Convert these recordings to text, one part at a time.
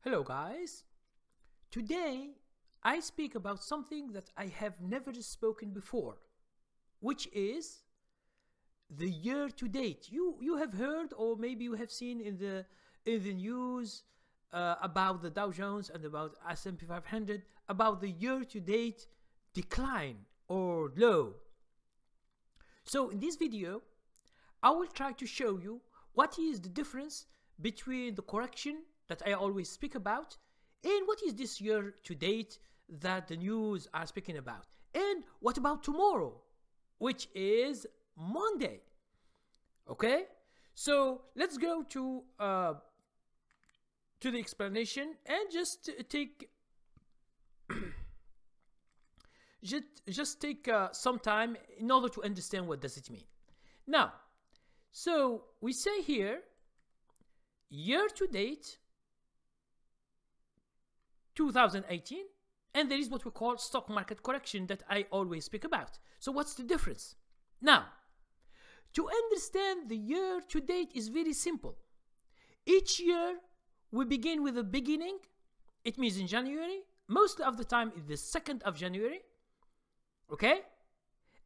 Hello guys, today I speak about something that I have never spoken before, which is the year to date. You have heard, or maybe you have seen in the news about the Dow Jones and about S&P 500 about the year to date decline or low. So in this video I will try to show you what is the difference between the correction that I always speak about and what is this year to date that the news are speaking about, and what about tomorrow, which is Monday. Okay, so let's go to the explanation and just take just take some time in order to understand what does it mean. Now, so we say here year to date 2018, and there is what we call stock market correction that I always speak about. So what's the difference? Now, to understand the year to date is very simple. Each year we begin with a beginning. It means in January, most of the time it's the 2nd of January, okay,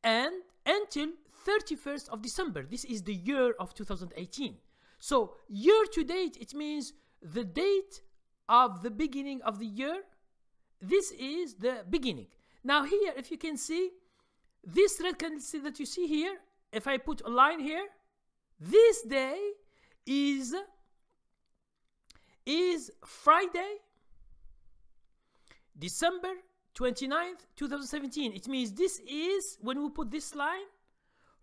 and until 31st of December. This is the year of 2018. So year to date, it means the date of the beginning of the year. This is the beginning. Now here, if you can see, this red candlestick that you see here, if I put a line here, this day is Friday, December 29th, 2017. It means this is, when we put this line,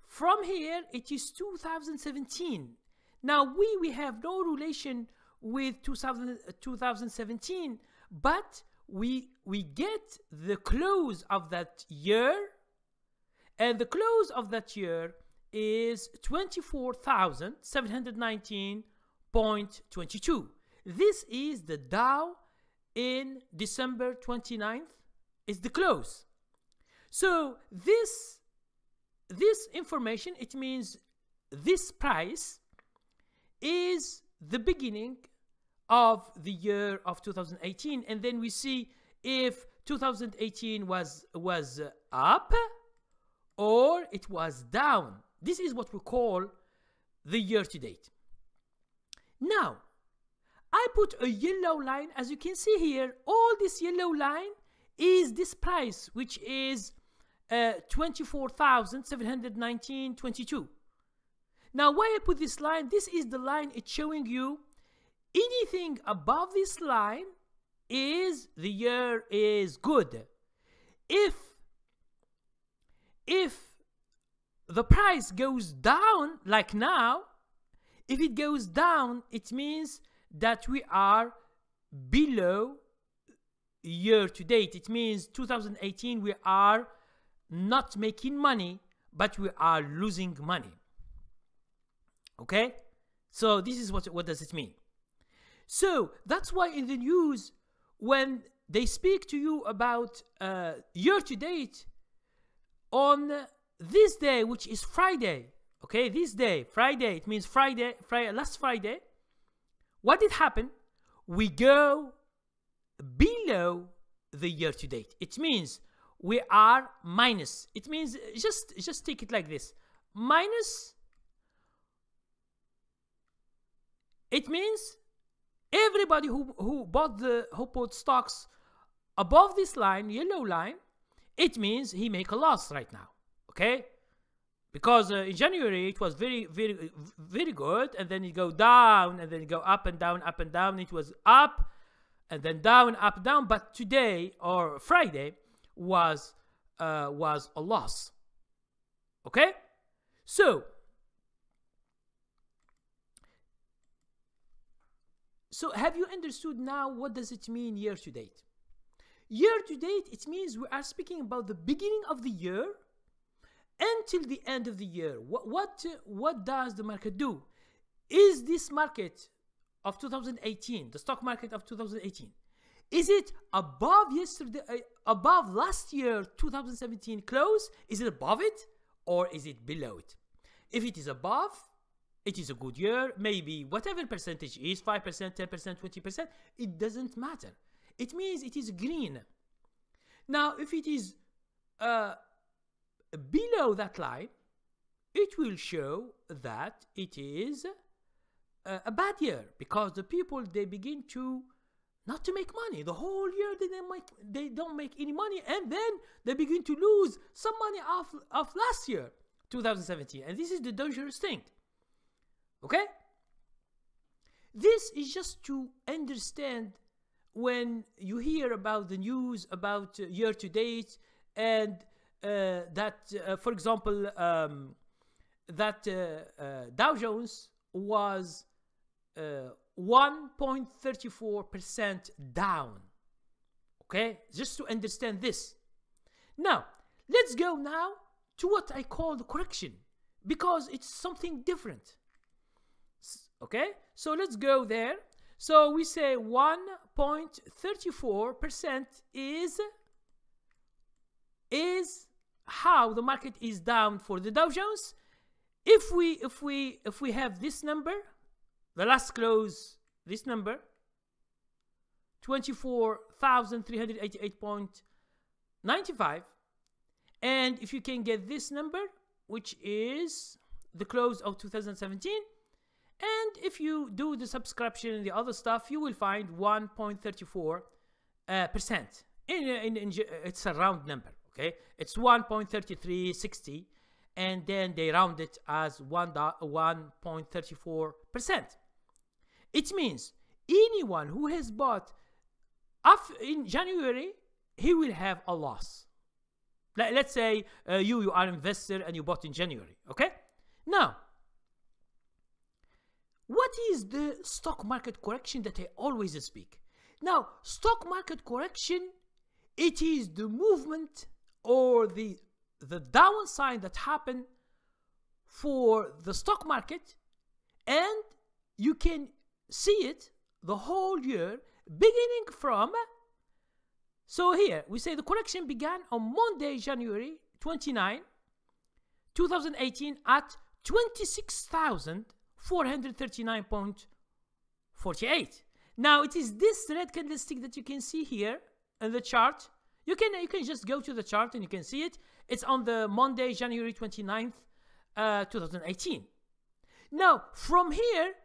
from here, it is 2017. Now we have no relation with 2017, but we get the close of that year, and the close of that year is 24,719.22. This is the Dow in December 29th is the close. So this information, it means this price is the beginning of the year of 2018, and then we see if 2018 was up or it was down. This is what we call the year to date. Now I put a yellow line, as you can see here. All this yellow line is this price, which is 24,719.22. Now why I put this line? This is the line. It's showing you anything above this line is the year is good. If the price goes down, like now, if it goes down, it means that we are below year to date. It means 2018 we are not making money, but we are losing money. Okay, so this is what does it mean. So that's why in the news, when they speak to you about year to date on this day, which is Friday, okay, this day, Friday, it means Friday, last Friday, what did happen? We go below the year to date. It means we are minus. It means just take it like this, minus. It means everybody who bought stocks above this line, yellow line, it means he make a loss right now, okay? Because in January it was very good, and then it go down, and then it go up and down, up and down. It was up and then down, up, down. But today or Friday was a loss. Okay, so have you understood now what does it mean year to date? Year to date, it means we are speaking about the beginning of the year until the end of the year. What does the market do? Is this market of 2018, the stock market of 2018, is it above above last year 2017 close? Is it above it or is it below it? If it is above, it is a good year, maybe whatever percentage is 5%, 10%, 20%, it doesn't matter. It means it is green. Now, if it is below that line, it will show that it is a bad year, because the people, they begin to not to make money the whole year. They don't make any money, and then they begin to lose some money of last year, 2017, and this is the dangerous thing. Okay, this is just to understand when you hear about the news about year to date, and that for example that Dow Jones was 1.34% down. Okay, just to understand this. Now let's go now to what I call the correction, because it's something different. Okay, so let's go there. So we say 1.34% is how the market is down for the Dow Jones. If we have this number, the last close, this number 24,388.95, and if you can get this number, which is the close of 2017, and if you do the subscription and the other stuff, you will find 1.34%. It's a round number, okay? It's 1.3360, and then they round it as 1.34%. It means anyone who has bought in January, he will have a loss. Let's say you are an investor and you bought in January, okay? Now, what is the stock market correction that I always speak? Now, stock market correction, it is the movement or the downside that happen for the stock market, and you can see it the whole year beginning from. So here we say the correction began on Monday, January 29, 2018 at 26,439.48. Now it is this red candlestick that you can see here in the chart. You can just go to the chart and you can see it. It's on the Monday, January 29th, 2018. Now from here,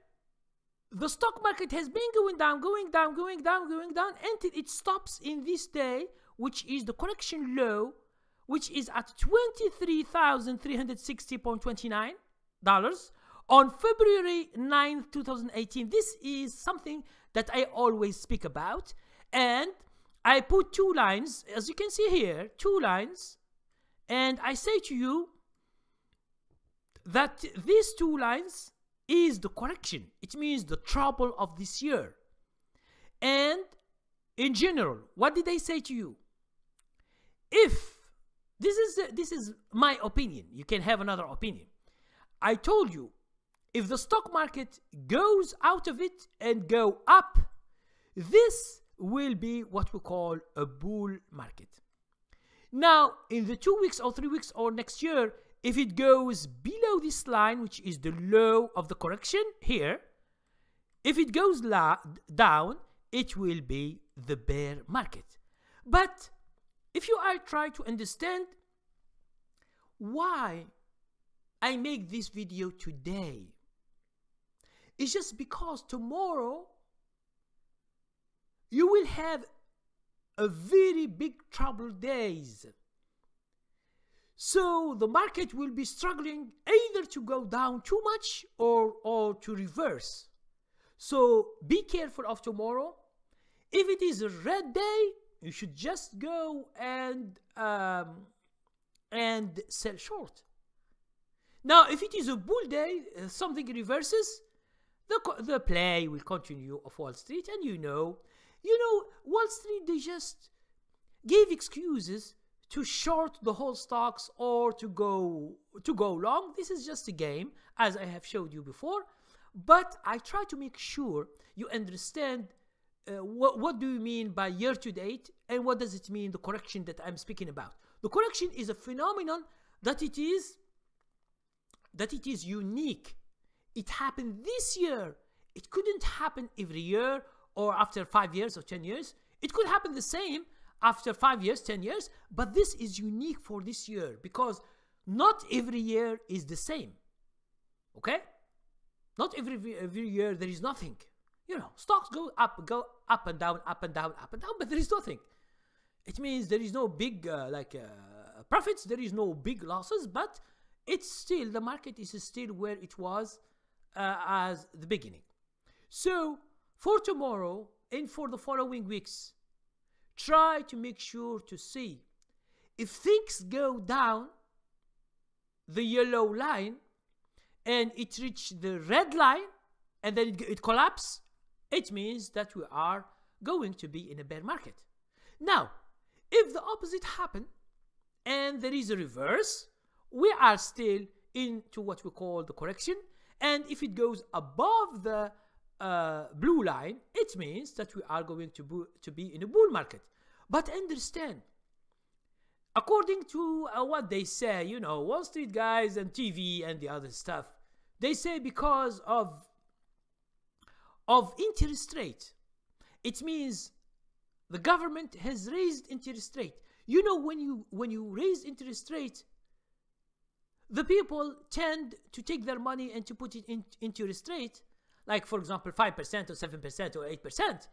the stock market has been going down, until it stops in this day, which is the correction low, which is at $23,360.29 on February 9th, 2018. This is something that I always speak about, and I put two lines, as you can see here, two lines, and I say to you that these two lines is the correction. It means the trouble of this year. And in general, what did I say to you? If this is my opinion, you can have another opinion. I told you, if the stock market goes out of it and go up, this will be what we call a bull market. Now, in the 2 weeks or 3 weeks or next year, if it goes below this line, which is the low of the correction here, if it goes down, it will be the bear market. But if you are trying to understand why I make this video today, it's just because tomorrow you will have a very big trouble days. So the market will be struggling either to go down too much or to reverse. So be careful of tomorrow. If it is a red day, you should just go and sell short. Now, if it is a bull day, something reverses, the play will continue of Wall Street, and you know, Wall Street, they just gave excuses to short the whole stocks or to go long. This is just a game, as I have showed you before. But I try to make sure you understand what do you mean by year to date, and what does it mean the correction that I'm speaking about. The correction is a phenomenon that it is unique. it happened this year. It couldn't happen every year or after 5 years or 10 years. It could happen the same after 5 years, 10 years, but this is unique for this year because not every year is the same. Okay? Not every year there is nothing. You know, stocks go up and down, up and down, up and down, but there is nothing. It means there is no big profits, there is no big losses, but it's still, the market is still where it was as the beginning. So for tomorrow and for the following weeks, try to make sure to see if things go down the yellow line and it reaches the red line and then it collapses, it means that we are going to be in a bear market. Now, if the opposite happens and there is a reverse, we are still into what we call the correction. And if it goes above the blue line, it means that we are going to be in a bull market. But understand, according to what they say, you know, Wall Street guys and TV and the other stuff, they say because of interest rate, it means the government has raised interest rate. You know, when you raise interest rate, the people tend to take their money and to put it in interest rate, like for example 5% or 7% or 8%.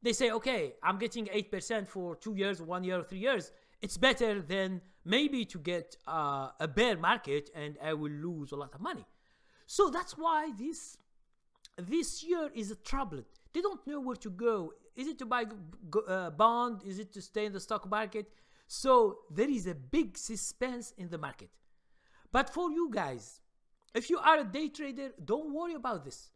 They say, okay, I'm getting 8% for 2 years, 1 year, or 3 years. It's better than maybe to get a bear market and I will lose a lot of money. So that's why this year is troubled. They don't know where to go. Is it to buy bond? Is it to stay in the stock market? So there is a big suspense in the market. But for you guys, if you are a day trader, don't worry about this.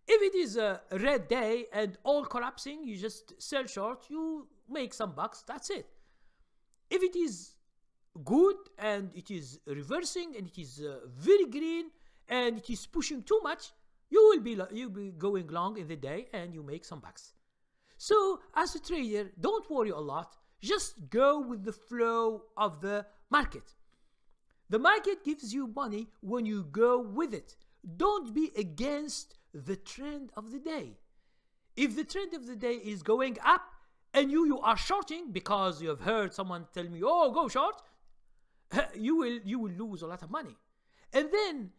If it is a red day and all collapsing, you just sell short, you make some bucks, that's it. If it is good and it is reversing and it is very green and it is pushing too much, you'll be going long in the day and you make some bucks. So as a trader, don't worry a lot. Just go with the flow of the market. The market gives you money when you go with it. Don't be against the trend of the day. If the trend of the day is going up and you are shorting because you have heard someone tell me, oh, go short, you will lose a lot of money. And then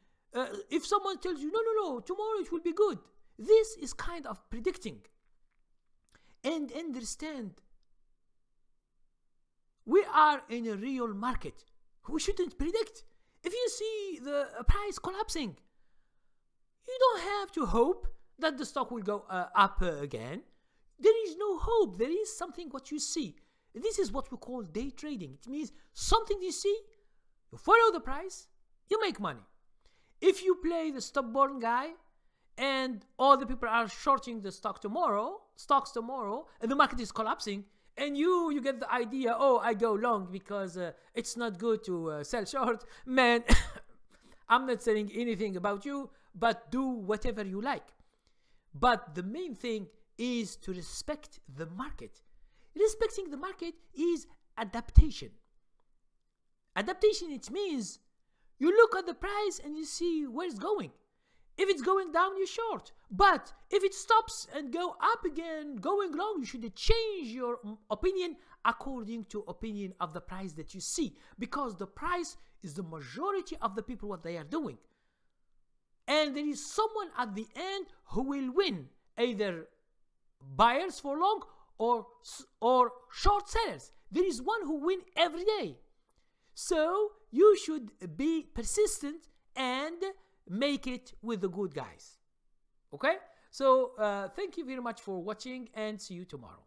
if someone tells you, no, tomorrow it will be good, this is kind of predicting. And understand, we are in a real market. We shouldn't predict. If you see the price collapsing, you don't have to hope that the stock will go up again. There is no hope. There is something what you see. This is what we call day trading. It means something you see, you follow the price, you make money. If you play the stubborn guy and all the people are shorting the stocks tomorrow, and the market is collapsing, and you get the idea, oh, I go long because it's not good to sell short, man, I'm not saying anything about you, but do whatever you like. But the main thing is to respect the market. Respecting the market is adaptation. Adaptation, it means you look at the price and you see where it's going. If it's going down, you short. But if it stops and go up again, going long, you should change your opinion according to opinion of the price that you see. Because the price is the majority of the people what they are doing. And there is someone at the end who will win. Either buyers for long or short sellers. There is one who win every day. So you should be persistent and make it with the good guys. Okay? So thank you very much for watching and see you tomorrow.